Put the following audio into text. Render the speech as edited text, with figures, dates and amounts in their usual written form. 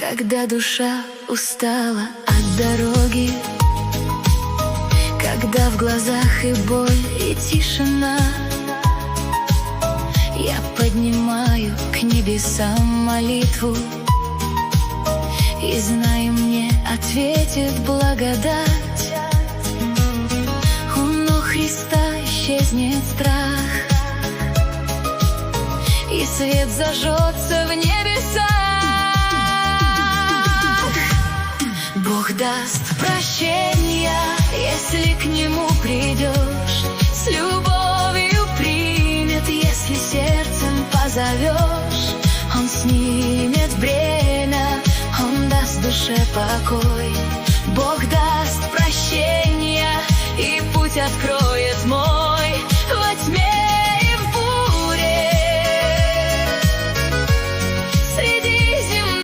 Когда душа устала от дороги, когда в глазах и боль, и тишина, я поднимаю к небесам молитву и знаю, мне ответит благодать. У ног Христа исчезнет страх, и свет зажжется в небесах. Бог даст прощения, если к Нему придешь, с любовью примет, если сердцем позовешь. Он снимет бремя, Он даст душе покой. Бог даст прощения и путь откроет мой.